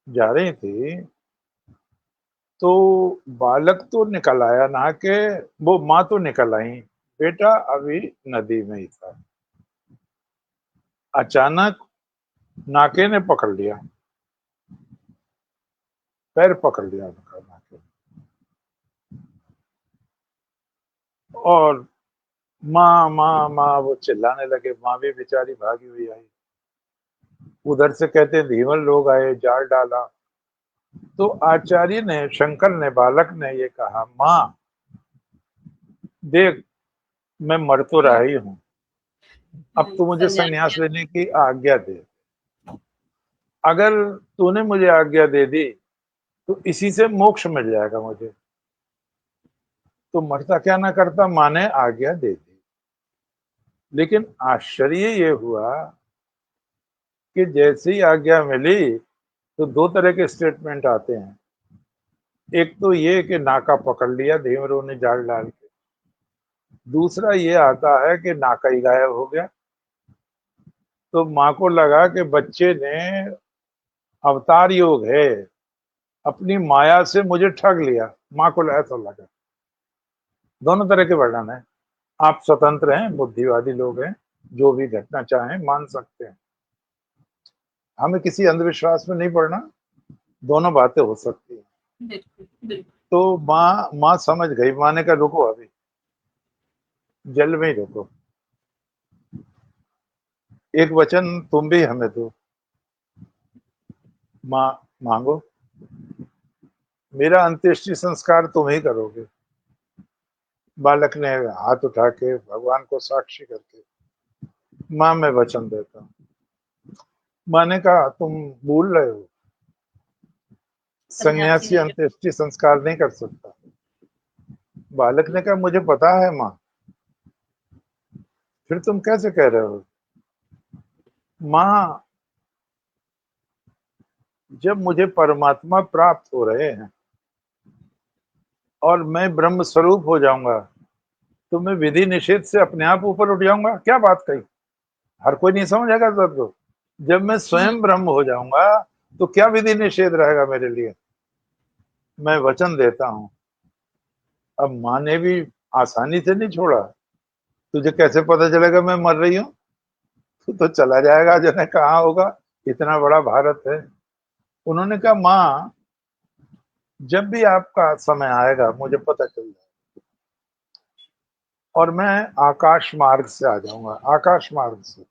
जा रही थी, तो बालक तो निकल आया नहा के, वो माँ तो निकल आई, बेटा अभी नदी में ही था। अचानक नाके ने पकड़ लिया, पैर पकड़ लिया उनका नाके, और माँ माँ माँ वो चिल्लाने लगे। माँ भी बेचारी भागी हुई आई। उधर से कहते धीवर लोग आए, जाल डाला। तो आचार्य ने, शंकर ने, बालक ने ये कहा माँ देख मैं मर तो रहा ही हूँ, अब तो मुझे संन्यास संन्यास लिया। लेने की आज्ञा दे। अगर तूने मुझे आज्ञा दे दी तो इसी से मोक्ष मिल जाएगा मुझे। तो मरता क्या ना करता, माँ ने आज्ञा दे दी। लेकिन आश्चर्य ये हुआ कि जैसे ही आज्ञा मिली तो दो तरह के स्टेटमेंट आते हैं। एक तो ये कि नाका पकड़ लिया धीवरों ने जाल डाल के, दूसरा ये आता है कि नाका ही गायब हो गया। तो माँ को लगा कि बच्चे ने अवतार योग है, अपनी माया से मुझे ठग लिया। माँ को ऐसा लगा। दोनों तरह के वर्णन है। आप स्वतंत्र हैं, बुद्धिवादी लोग हैं, जो भी घटना चाहें मान सकते हैं। हमें किसी अंधविश्वास में नहीं पड़ना। दोनों बातें हो सकती हैं। बिल्कुल बिल्कुल। तो माँ समझ गई। माँ ने कहा रुको, अभी जल में ही रुको, एक वचन तुम भी हमें दो। माँ मांगो, मेरा अंत्येष्टि संस्कार तुम ही करोगे। बालक ने हाथ उठा के भगवान को साक्षी करके, माँ मैं वचन देता हूँ। माँ ने कहा तुम भूल रहे हो, सन्यासी सन्यासी नहीं कर। अंत्येष्टि संस्कार नहीं कर सकता। बालक ने कहा मुझे पता है माँ, फिर तुम कैसे कह रहे हो? माँ, जब मुझे परमात्मा प्राप्त हो रहे हैं और मैं ब्रह्म स्वरूप हो जाऊंगा, तो मैं विधि निषेध से अपने आप ऊपर उठ जाऊंगा? क्या बात कही? हर कोई नहीं समझेगा सर को। जब मैं हम्म। स्वयं ब्रह्म हो जाऊंगा तो क्या विधि निषेध रहेगा मेरे लिए? मैं वचन देता हूं। अब माँ ने भी आसानी से नहीं छोड़ा। तुझे कैसे पता चलेगा मैं मर रही हूँ? तू तो चला जाएगा, जाने कहाँ होगा, इतना बड़ा भारत है। उन्होंने कहा माँ, जब भी आपका समय आएगा मुझे पता चल जाएगा, और मैं आकाश मार्ग से आ जाऊंगा, आकाश मार्ग से।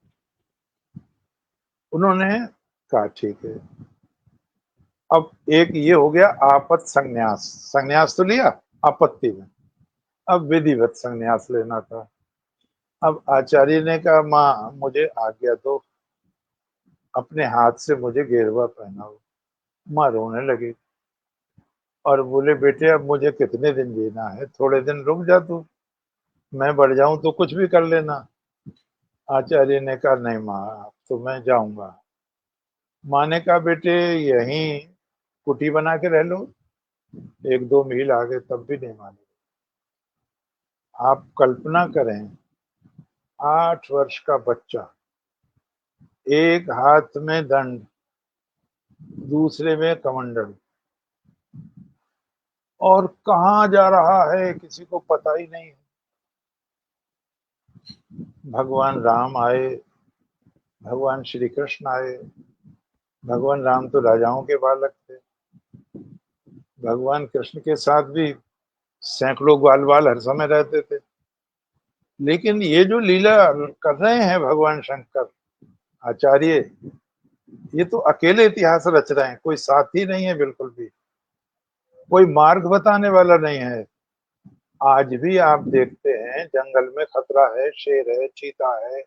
उन्होंने कहा ठीक है। अब एक ये हो गया आपत संन्यास। संन्यास तो लिया आपत्ति में, अब विधिवत संन्यास लेना था। अब आचार्य ने कहा माँ मुझे आज्ञा दो, अपने हाथ से मुझे गेरुआ पहनाओ। माँ रोने लगी और बोले बेटे अब मुझे कितने दिन जीना है, थोड़े दिन रुक जा तू, मैं बढ़ जाऊं तो कुछ भी कर लेना। आचार्य ने कहा नहीं माँ, अब तो मैं जाऊंगा। माँ ने कहा बेटे यहीं कुटी बना के रह लो, एक दो मील आगे, तब भी नहीं माने। आप कल्पना करें, 8 वर्ष का बच्चा, एक हाथ में दंड, दूसरे में कमंडल, और कहाँ जा रहा है किसी को पता ही नहीं। भगवान राम आए, भगवान श्री कृष्ण आए। भगवान राम तो राजाओं के बालक थे, भगवान कृष्ण के साथ भी सैकड़ों ग्वाल बाल हर समय रहते थे। लेकिन ये जो लीला कर रहे हैं भगवान शंकर आचार्य, ये तो अकेले इतिहास रच रहे हैं, कोई साथी नहीं है बिल्कुल भी, कोई मार्ग बताने वाला नहीं है। आज भी आप देखते हैं जंगल में खतरा है, शेर है, चीता है,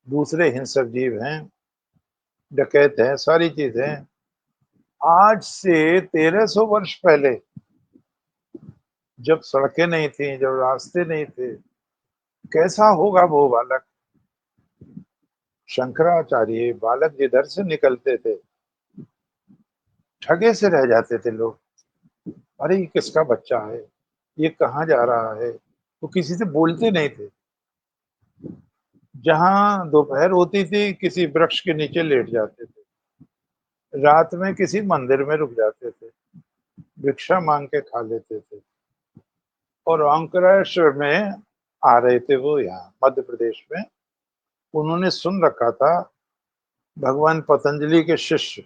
दूसरे हिंसक जीव हैं, डकैत हैं, सारी चीजें। आज से 1300 वर्ष पहले, जब सड़कें नहीं थी, जब रास्ते नहीं थे, कैसा होगा वो बालक? शंकराचार्य बालक जिधर से निकलते थे, ठगे से रह जाते थे लोग। अरे ये किसका बच्चा है, ये कहाँ जा रहा है? वो किसी से बोलते नहीं थे। जहां दोपहर होती थी किसी वृक्ष के नीचे लेट जाते थे, रात में किसी मंदिर में रुक जाते थे, भिक्षा मांग के खा लेते थे। और अंकरेश्वर में आ रहे थे वो, यहाँ मध्य प्रदेश में। उन्होंने सुन रखा था भगवान पतंजलि के शिष्य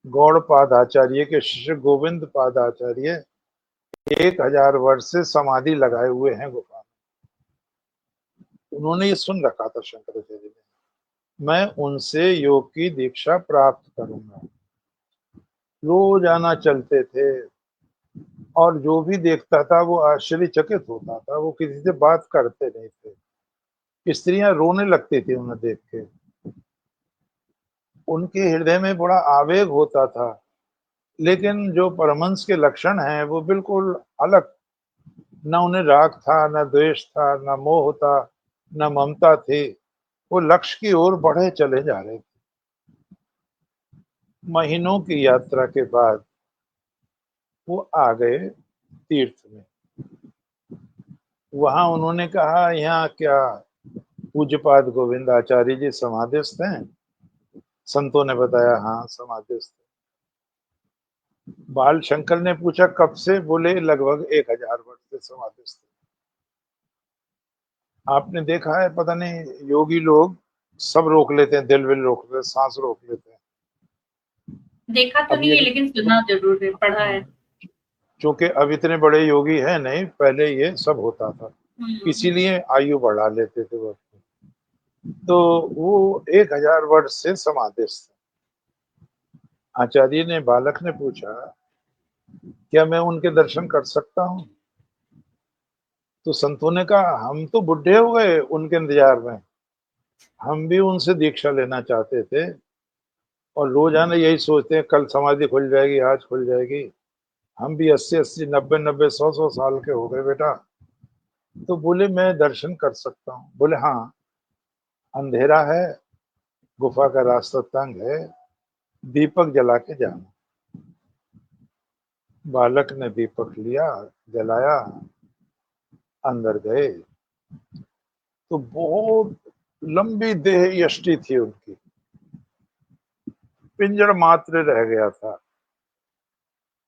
गौड़पाद आचार्य के शिष्य गोविंद पाद आचार्य 1000 वर्ष से समाधि लगाए हुए हैं गुफा में। उन्होंने ये सुन रखा था शंकराचार्य ने, मैं उनसे योग की दीक्षा प्राप्त करूंगा। रोज आना चलते थे, और जो भी देखता था वो आश्चर्यचकित होता था। वो किसी से बात करते नहीं थे। स्त्रियां रोने लगती थी उन्हें देख के। उनके हृदय में बड़ा आवेग होता था, लेकिन जो परमहंस के लक्षण हैं वो बिल्कुल अलग। न उन्हें राग था, न द्वेष था, न मोह था, न ममता थी। वो लक्ष्य की ओर बढ़े चले जा रहे थे। महीनों की यात्रा के बाद वो आ गए तीर्थ में। वहां उन्होंने कहा यहाँ क्या पूज्यपाद गोविंद आचार्य जी समाधिस्थ हैं? संतों ने बताया हाँ समाधिस्थ। बाल शंकर ने पूछा कब से? बोले लगभग 1000 वर्ष से समाधिस्थ। आपने देखा है पता नहीं योगी लोग सब रोक लेते हैं, दिल विल रोक लेते हैं, सांस रोक लेते हैं। देखा तो अब नहीं ये है लेकिन सुना जरूर है, पढ़ा है। चूंकि अब इतने बड़े योगी है नहीं, पहले ये सब होता था, हम्म। इसीलिए आयु बढ़ा लेते थे वो। तो वो 1000 वर्ष से समाधिस्थ। आचार्य ने बालक ने पूछा क्या मैं उनके दर्शन कर सकता हूँ? तो संतों ने कहा हम तो बुढ़े हो गए उनके इंतजार में, हम भी उनसे दीक्षा लेना चाहते थे और रोजाना यही सोचते हैं कल समाधि खुल जाएगी, आज खुल जाएगी। हम भी 80-80, 90-90, 100-100 साल के हो गए बेटा। तो बोले मैं दर्शन कर सकता हूँ? बोले हाँ, अंधेरा है, गुफा का रास्ता तंग है, दीपक जला के जाना। बालक ने दीपक लिया, जलाया, अंदर गए तो बहुत लंबी देह यष्टि थी उनकी, पिंजर मात्र रह गया था।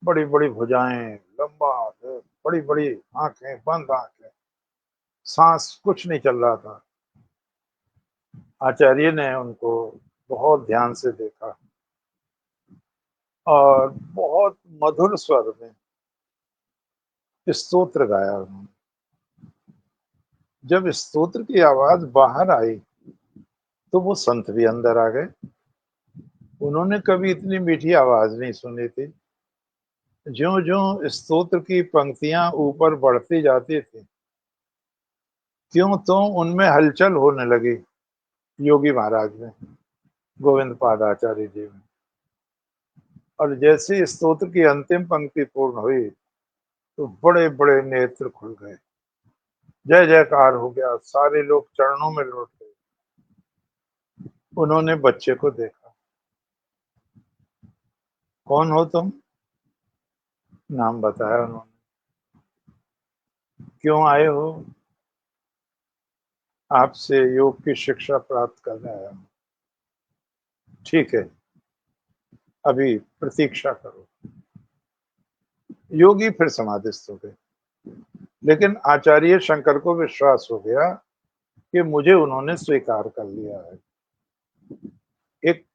बड़ी बड़ी भुजाएं, लंबा, बड़ी बड़ी आंखें, बंद आंखें, सांस कुछ नहीं चल रहा था। आचार्य ने उनको बहुत ध्यान से देखा और बहुत मधुर स्वर में स्तोत्र गाया उन्होंने। जब स्तोत्र की आवाज बाहर आई तो वो संत भी अंदर आ गए। उन्होंने कभी इतनी मीठी आवाज नहीं सुनी थी। ज्यों ज्यों स्तोत्र की पंक्तियां ऊपर बढ़ती जाती थी त्यों तो उनमें हलचल होने लगी। योगी महाराज में, गोविंद पाद आचार्य जी में। और जैसे स्तोत्र की अंतिम पंक्ति पूर्ण हुई तो बड़े बड़े नेत्र खुल गए, जय जयकार हो गया, सारे लोग चरणों में लौट गए। उन्होंने बच्चे को देखा, कौन हो तुम? नाम बताया उन्होंने। क्यों आए हो? आपसे योग की शिक्षा प्राप्त करने आया हूं। ठीक है, अभी प्रतीक्षा करो। योगी फिर समाधिस्थ हो गए, लेकिन आचार्य शंकर को विश्वास हो गया कि मुझे उन्होंने स्वीकार कर लिया है। एक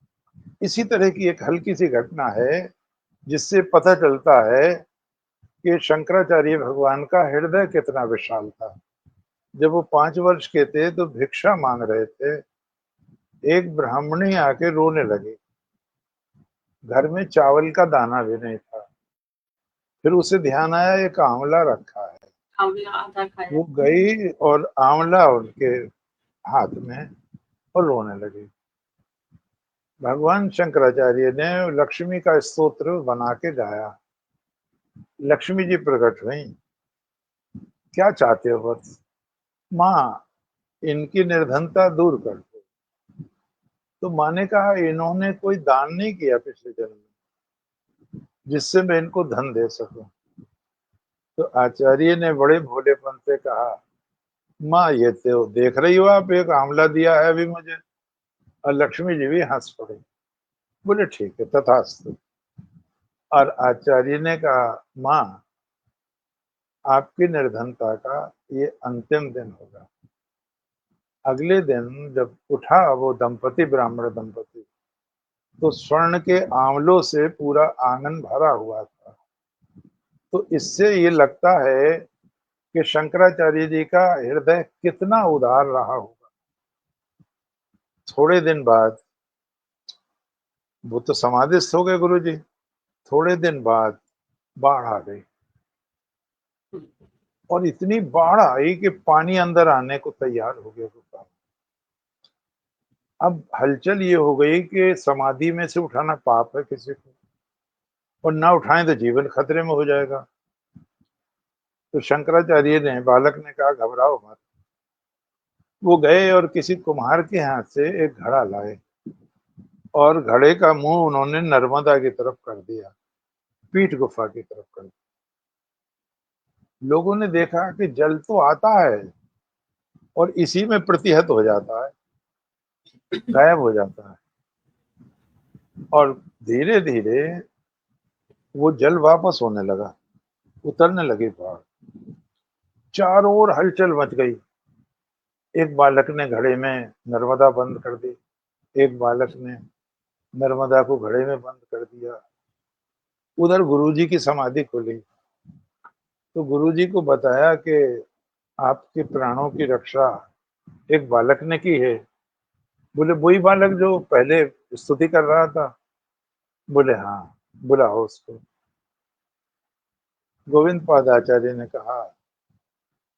इसी तरह की एक हल्की सी घटना है जिससे पता चलता है कि शंकराचार्य भगवान का हृदय कितना विशाल था। जब वो 5 वर्ष के थे तो भिक्षा मांग रहे थे, एक ब्राह्मणी आके रोने लगी। घर में चावल का दाना भी नहीं था। फिर उसे ध्यान आया एक आंवला रखा है। आंवला आधा खाया। वो गई और आंवला उनके हाथ में और रोने लगी। भगवान शंकराचार्य ने लक्ष्मी का स्तोत्र बना के गाया। लक्ष्मी जी प्रकट हुई, क्या चाहते हो वत्स? माँ, इनकी निर्धनता दूर कर दो। तो माँ ने कहा इन्होंने कोई दान नहीं किया पिछले जन्म में जिससे मैं इनको धन दे सकूं। तो आचार्य ने बड़े भोलेपन से कहा माँ ये तो देख रही हो आप, एक आंवला दिया है अभी मुझे। और लक्ष्मी जी भी हंस पड़े, बोले ठीक है तथास्तु। और आचार्य ने कहा माँ, आपकी निर्धनता का ये अंतिम दिन होगा। अगले दिन जब उठा वो दंपति, ब्राह्मण दंपति, तो स्वर्ण के आंवलों से पूरा आंगन भरा हुआ था। तो इससे ये लगता है कि शंकराचार्य जी का हृदय कितना उदार रहा होगा। थोड़े दिन बाद वो तो समाधिस्थ हो गए गुरु जी। थोड़े दिन बाद बाढ़ आ गई और इतनी बाढ़ आई कि पानी अंदर आने को तैयार हो गया गुफा में। अब हलचल ये हो गई कि समाधि में से उठाना पाप है किसी को, और ना उठाएं तो जीवन खतरे में हो जाएगा। तो शंकराचार्य ने, बालक ने कहा घबराओ मत। वो गए और किसी कुम्हार के हाथ से एक घड़ा लाए और घड़े का मुंह उन्होंने नर्मदा की तरफ कर दिया, पीठ गुफा की तरफ कर दिया। लोगों ने देखा कि जल तो आता है और इसी में प्रतिहत हो जाता है, गायब हो जाता है, और धीरे धीरे वो जल वापस होने लगा, उतरने लगी पहाड़। चारों ओर हलचल मच गई। एक बालक ने घड़े में नर्मदा बंद कर दी, एक बालक ने नर्मदा को घड़े में बंद कर दिया। उधर गुरुजी की समाधि खुली तो गुरुजी को बताया कि आपके प्राणों की रक्षा एक बालक ने की है। बोले वही बालक जो पहले स्तुति कर रहा था? बोले हाँ, बुलाओ उसको। गोविंद पाद आचार्य ने कहा,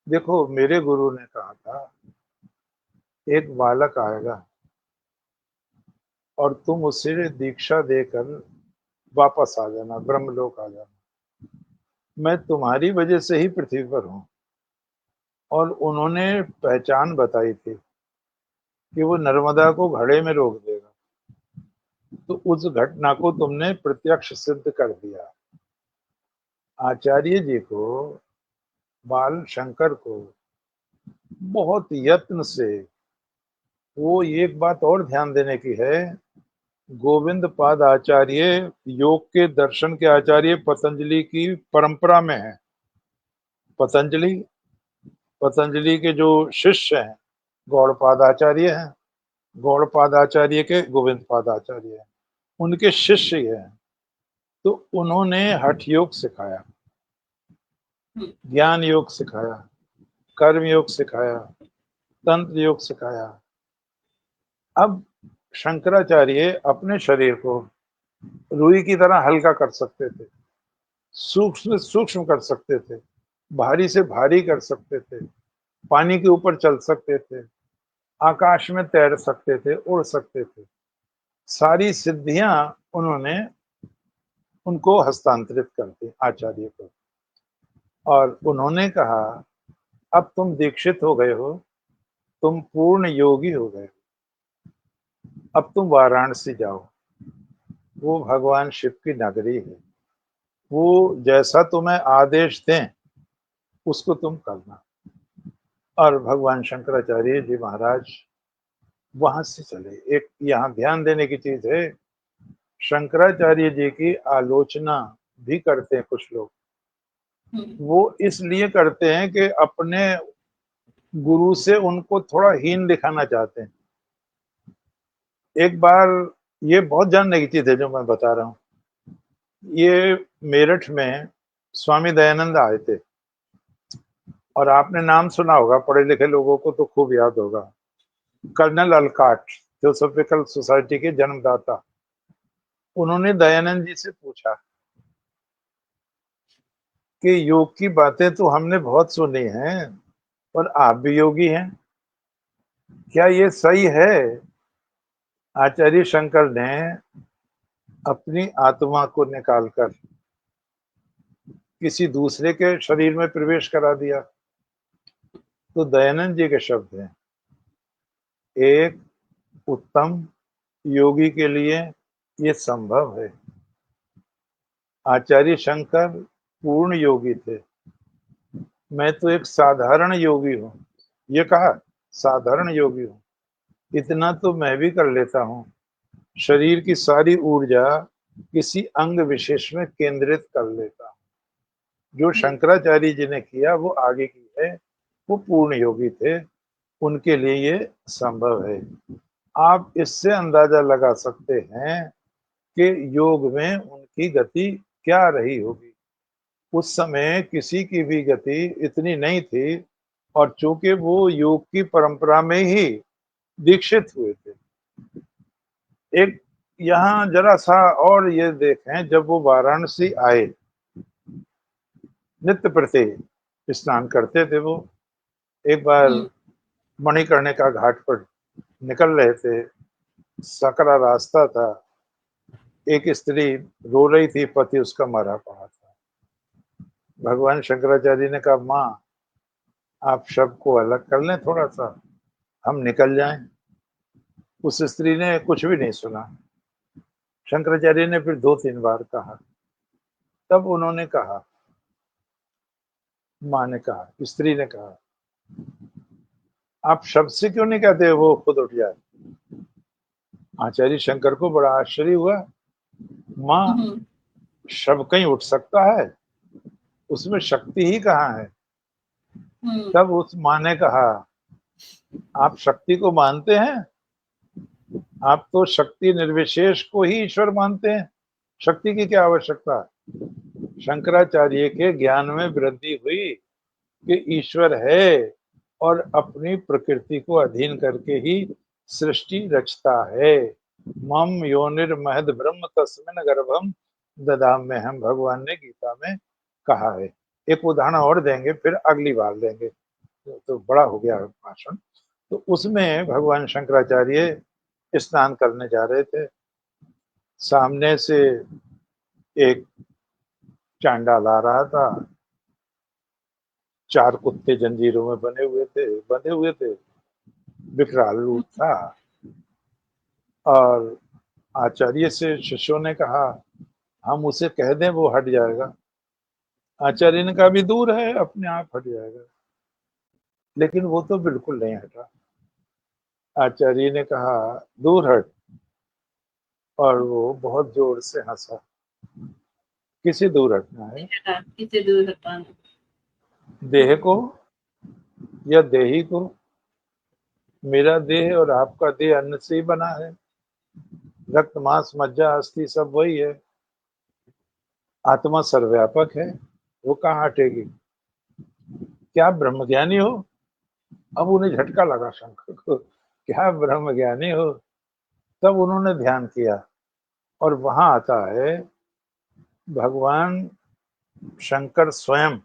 देखो मेरे गुरु ने कहा था एक बालक आएगा और तुम उसे दीक्षा देकर वापस आ जाना, ब्रह्मलोक आ जाना। मैं तुम्हारी वजह से ही पृथ्वी पर हूं। और उन्होंने पहचान बताई थी कि वो नर्मदा को घड़े में रोक देगा। तो उस घटना को तुमने प्रत्यक्ष सिद्ध कर दिया। आचार्य जी को, बाल शंकर को बहुत यत्न से, वो एक बात और ध्यान देने की है, गोविंद पाद आचार्य योग के दर्शन के आचार्य पतंजलि की परंपरा में है। पतंजलि पतंजलि के जो शिष्य हैं गौड़पाद आचार्य हैं, गौड़पाद आचार्य के गोविंद पाद आचार्य हैं, उनके शिष्य हैं। तो उन्होंने हठ योग सिखाया, ज्ञान योग सिखाया, कर्म योग सिखाया, तंत्र योग सिखाया। अब शंकराचार्य अपने शरीर को रुई की तरह हल्का कर सकते थे, सूक्ष्म सूक्ष्म कर सकते थे, भारी से भारी कर सकते थे, पानी के ऊपर चल सकते थे, आकाश में तैर सकते थे, उड़ सकते थे। सारी सिद्धियां उन्होंने उनको हस्तांतरित कर दी आचार्य को। और उन्होंने कहा अब तुम दीक्षित हो गए हो, तुम पूर्ण योगी हो गए, अब तुम वाराणसी जाओ। वो भगवान शिव की नगरी है, वो जैसा तुम्हें आदेश दें उसको तुम करना। और भगवान शंकराचार्य जी महाराज वहां से चले। एक यहाँ ध्यान देने की चीज है, शंकराचार्य जी की आलोचना भी करते हैं कुछ लोग। वो इसलिए करते हैं कि अपने गुरु से उनको थोड़ा हीन दिखाना चाहते हैं। एक बार, ये बहुत जानने की चीज है जो मैं बता रहा हूँ, ये मेरठ में स्वामी दयानंद आए थे, और आपने नाम सुना होगा, पढ़े लिखे लोगों को तो खूब याद होगा, कर्नल अलकाट, थियोसॉफिकल सोसाइटी के जन्मदाता। उन्होंने दयानंद जी से पूछा कि योग की बातें तो हमने बहुत सुनी हैं, और आप भी योगी हैं, क्या ये सही है? आचार्य शंकर ने अपनी आत्मा को निकालकर किसी दूसरे के शरीर में प्रवेश करा दिया। तो दयानंद जी के शब्द हैं, एक उत्तम योगी के लिए ये संभव है। आचार्य शंकर पूर्ण योगी थे, मैं तो एक साधारण योगी हूँ, ये कहा, साधारण योगी हूँ, इतना तो मैं भी कर लेता हूँ। शरीर की सारी ऊर्जा किसी अंग विशेष में केंद्रित कर लेता हूँ। जो शंकराचार्य जी ने किया वो आगे की है, वो पूर्ण योगी थे, उनके लिए ये संभव है। आप इससे अंदाजा लगा सकते हैं कि योग में उनकी गति क्या रही होगी। उस समय किसी की भी गति इतनी नहीं थी, और चूंकि वो योग की परंपरा में ही दीक्षित हुए थे। एक यहाँ जरा सा और ये देखें, जब वो वाराणसी आए, नित्य प्रति स्नान करते थे वो। एक बार मणिकर्णिका घाट पर निकल रहे थे, सकरा रास्ता था, एक स्त्री रो रही थी, पति उसका मरा पड़ा था। भगवान शंकराचार्य ने कहा, माँ आप शव को अलग कर लें थोड़ा सा, हम निकल जाएं। उस स्त्री ने कुछ भी नहीं सुना। शंकराचार्य ने फिर 2-3 बार कहा, तब उन्होंने कहा, माँ ने कहा, स्त्री ने कहा, आप शब्द से क्यों नहीं कहते वो खुद उठ जाए? आचार्य शंकर को बड़ा आश्चर्य हुआ, माँ शब कहीं उठ सकता है? उसमें शक्ति ही कहाँ है? तब उस माँ ने कहा, आप शक्ति को मानते हैं? आप तो शक्ति निर्विशेष को ही ईश्वर मानते हैं, शक्ति की क्या आवश्यकता? शंकराचार्य के ज्ञान में वृद्धि हुई कि ईश्वर है और अपनी प्रकृति को अधीन करके ही सृष्टि रचता है। मम योनिर्महद ब्रह्म तस्मिन् गर्भम ददाम्य, हम भगवान ने गीता में कहा है। एक उदाहरण और देंगे, फिर अगली बार देंगे, तो बड़ा हो गया भाषण। तो उसमें भगवान शंकराचार्य स्नान करने जा रहे थे, सामने से एक चांडाल आ रहा था, 4 कुत्ते जंजीरों में बंधे हुए थे, विकराल रूप था। और आचार्य से शिष्यों ने कहा, हम उसे कह दें वो हट जाएगा। आचार्य ने कहा, भी दूर है, अपने आप हट जाएगा। लेकिन वो तो बिल्कुल नहीं हटा। आचार्य ने कहा, दूर हट, और वो बहुत जोर से हंसा। किसे दूर हटना है? किसे दूर हटाना? देह को या देही को? मेरा देह और आपका देह अन्न से ही बना है, रक्त मांस मज्जा अस्थि सब वही है। आत्मा सर्वव्यापक है, वो कहाँ हटेगी? क्या ब्रह्मज्ञानी हो? अब उन्हें झटका लगा शंकर को, क्या ब्रह्मज्ञानी हो? तब उन्होंने ध्यान किया, और वहां आता है भगवान शंकर स्वयं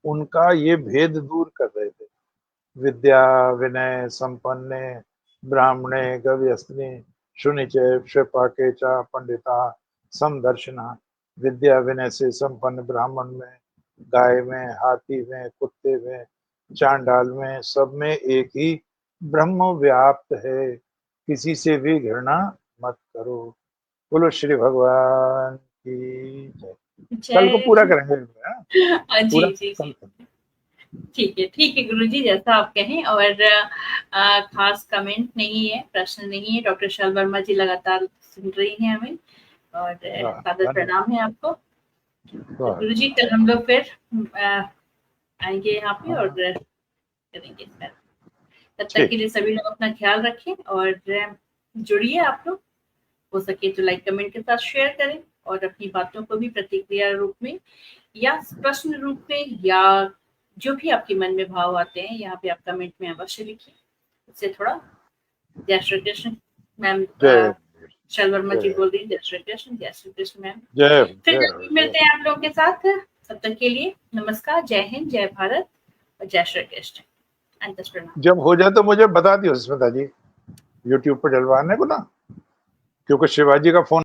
उनका ये भेद दूर कर रहे थे। विद्या विनय संपन्ने ब्राह्मणे गव्यस्नि शुनिचे क्षपाके चा पंडिता समदर्शना। विद्या विनय से संपन्न ब्राह्मण में, गाय में, हाथी में, कुत्ते में, चांडाल में, सब में एक ही ब्रह्म व्याप्त है। किसी से भी घृणा मत करो। बोलो श्री भगवान की जय। कल को पूरा करेंगे। जी पूरा जी कल जी, ठीक है गुरुजी, जैसा आप कहें। और खास कमेंट नहीं है, प्रश्न नहीं है। डॉक्टर शैल वर्मा जी लगातार सुन रही हैं हमें, और सादर प्रणाम है आपको। तो गुरुजी कल हम लोग फिर आएंगे यहाँ पे और करेंगे इस पर। तब तक के लिए सभी लोग अपना ख्याल रखें और जुड़िए। आप लोग हो सके तो लाइक कमेंट के साथ शेयर करें, और अपनी बातों को भी प्रतिक्रिया रूप में या प्रश्न रूप में या जो भी आपके मन में भाव आते हैं यहाँ पे आप कमेंट में अवश्य लिखिए। इससे थोड़ा जय श्री कृष्ण मैम, शैल वर्मा जी बोल रही है। जय श्री कृष्ण मैम। फिर मिलते हैं आप लोगों के साथ। तब तक के लिए नमस्कार, जय हिंद, जय भारत और जय श्री कृष्ण। जब हो जाए तो मुझे बता दियो स्मिता जी, यूट्यूब पर डलवाने को ना, क्योंकि शिवाजी का फोन